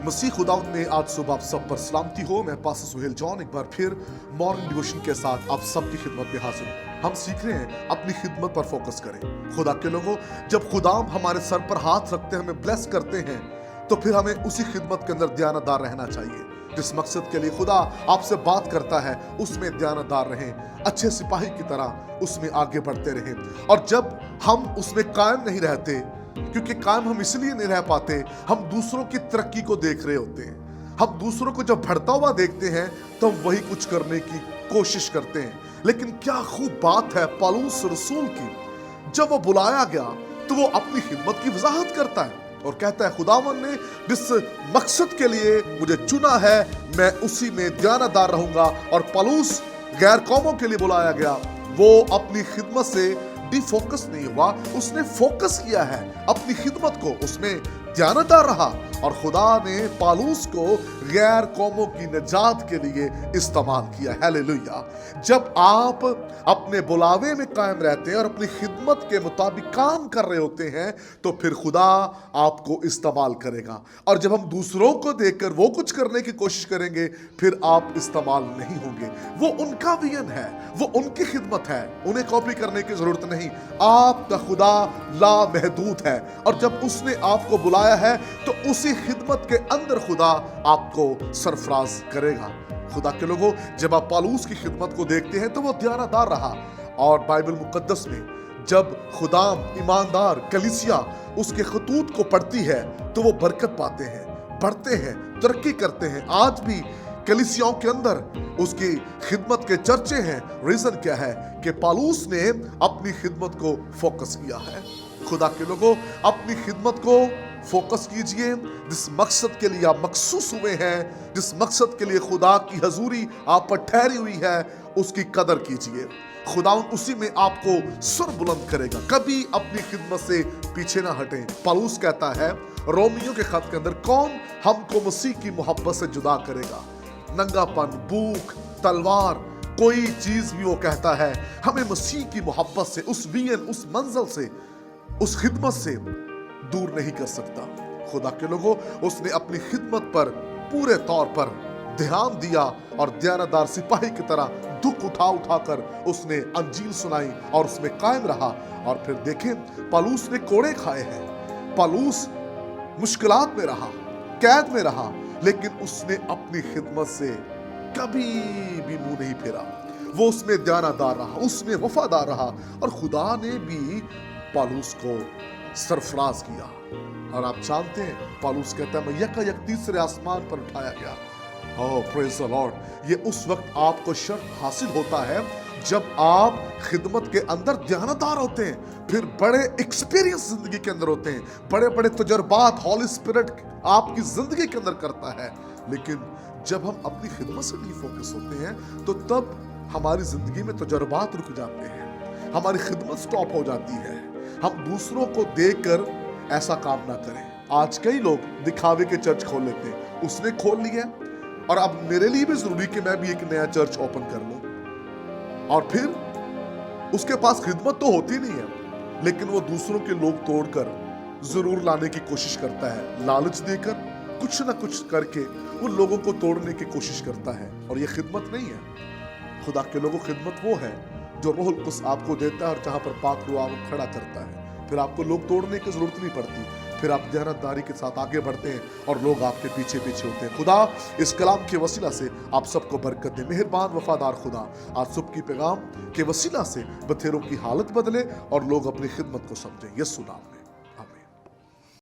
मसीह खुदावंद में आज सुबह आप सब पर सलामती हो। मैं पास्टर सुहेल जॉन एक बार फिर मॉर्निंग डिवोशन के साथ आप सबकी खिदमत में हाजिर हूं। हम सीख रहे हैं अपनी खिदमत पर फोकस करें। खुदा के लोगों, जब खुदाम हमारे सर पर हाथ रखते हैं, हमें ब्लेस करते हैं, तो फिर हमें उसी खिदमत के अंदर दयानतदार रहना चाहिए। जिस मकसद के लिए खुदा आपसे बात करता है उसमें दयानतदार रहें, अच्छे सिपाही की तरह उसमें आगे बढ़ते रहें। और जब हम उसमें कायम नहीं रहते, क्योंकि कायम हम इसलिए नहीं रह पाते, हम दूसरों की तरक्की को देख रहे होते हैं। हम दूसरों को जब बढ़ता हुआ देखते हैं तो हम वही कुछ करने की कोशिश करते हैं। लेकिन क्या खूब बात है पौलुस रसूल की, जब वो बुलाया गया तो वो अपनी खिदमत की वजाहत करता है और कहता है खुदावन ने जिस मकसद के लिए मुझे चुना है मैं उसी में दयानतदार रहूंगा। और पौलुस गैर कौमों के लिए बुलाया गया, वो अपनी खिदमत से डिफोकस नहीं हुआ, उसने फोकस किया है अपनी खिदमत को, उसमें दयानतदार रहा और खुदा ने पौलुस को गैर कौमों की निजात के लिए इस्तेमाल किया। हालेलुया। जब आप अपने बुलावे में कायम रहते हैं और अपनी खिदमत के मुताबिक काम कर रहे होते हैं तो फिर खुदा आपको इस्तेमाल करेगा। और जब हम दूसरों को देखकर वो कुछ करने की कोशिश करेंगे फिर आप इस्तेमाल नहीं होंगे। वो उनका विजन है, वो उनकी खिदमत है, उन्हें कॉपी करने की जरूरत नहीं। आपका खुदा लामहदूद है और जब उसने आपको बुलाया है तो उसी खिदमत के अंदर खुदा आपको सरफराज करेगा। खुदा के लोगों, जब आप पौलुस की खिदमत को देखते हैं तो वो दयानतदार रहा। और बाइबल मुकद्दस में जब खुदाम ईमानदार कलीसिया उसके खतूत को पढ़ती है तो वो बरकत पाते हैं, बढ़ते हैं, तरक्की करते हैं। आज भी कलीसियाओं के अंदर उसकी खिदमत के चर्चे हैं। रीजन क्या है कि पौलुस ने अपनी खिदमत को फोकस किया है। खुदा के लोगों, अपनी खिदमत को फोकस कीजिए। जिस मकसद के लिए आप मखसूस हुए हैं, जिस मकसद के लिए खुदा की हजूरी आप पर ठहरी हुई है, उसकी कदर कीजिए। खुदा उसी में आपको सुर बुलंद करेगा। कभी अपनी खिदमत से पीछे ना हटें। पौलुस कहता है रोमियो के खत के अंदर, कौन हमको मसीह की मोहब्बत से जुदा करेगा? नंगापन, भूख, तलवार, कोई चीज भी वो कहता है हमें मसीह की मोहब्बत से, उस विजन, उस मंजिल से, उस खिदमत से दूर नहीं कर सकता। खुदा के लोगों, उसने अपनी खिदमत पर पूरे तौर पर ध्यान दिया और दयानतदार सिपाही की तरह दुख उठा उठाकर उसने अंजील सुनाई और उसमें कायम रहा। और फिर देखें पौलुस ने कोड़े खाए हैं, पौलुस मुश्किलात में रहा, कैद में रहा, लेकिन उसने अपनी खिदमत से कभी भी मुंह नहीं फेरा। वो उसमें दयानतदार रहा, उसमें वफादार रहा और खुदा ने भी पौलुस को सरफराज किया। और आप जानते हैं पौलुस कहता है मैं यकायक तीसरे आसमान पर उठाया गया। ओह प्रेज द लॉर्ड। ये उस वक्त आपको शर्फ हासिल होता है जब आप खिदमत के अंदर दयानतदार होते हैं, फिर बड़े एक्सपीरियंस जिंदगी के अंदर होते हैं, बड़े बड़े तजुर्बात हॉली स्पिरिट आपकी जिंदगी के अंदर करता है। लेकिन जब हम अपनी खिदमत से नहीं फोकस होते हैं तो तब हमारी जिंदगी में तजुर्बात रुक जाते हैं, हमारी खिदमत स्टॉप हो जाती है। हम दूसरों को देखकर ऐसा काम ना करें। आज कई लोग दिखावे के चर्च खोल लेते हैं, उसने खोल लिया और अब मेरे लिए भी जरूरी कि मैं भी एक नया चर्च ओपन कर लूं। और फिर उसके पास खिदमत तो होती नहीं है, लेकिन वो दूसरों के लोग तोड़कर जरूर लाने की कोशिश करता है। लालच देकर कुछ ना कुछ करके वो लोगों को तोड़ने की कोशिश करता है और ये खिदमत नहीं है। खुदा के लोगों, खिदमत वो है जो रूहुल कुद्स आपको देता है और जहां पर पाक रूह आपको खड़ा करता है। फिर आपको लोग तोड़ने की जरूरत नहीं पड़ती, फिर आप दयानतदारी के साथ आगे बढ़ते हैं और लोग आपके पीछे पीछे होते हैं। खुदा इस कलाम के वसीला से आप सबको बरकत दे। मेहरबान वफादार खुदा आज सुबह की पैगाम के वसीला से बथेरों की हालत बदले और लोग अपनी खिदमत को समझें। यीशु नाम में।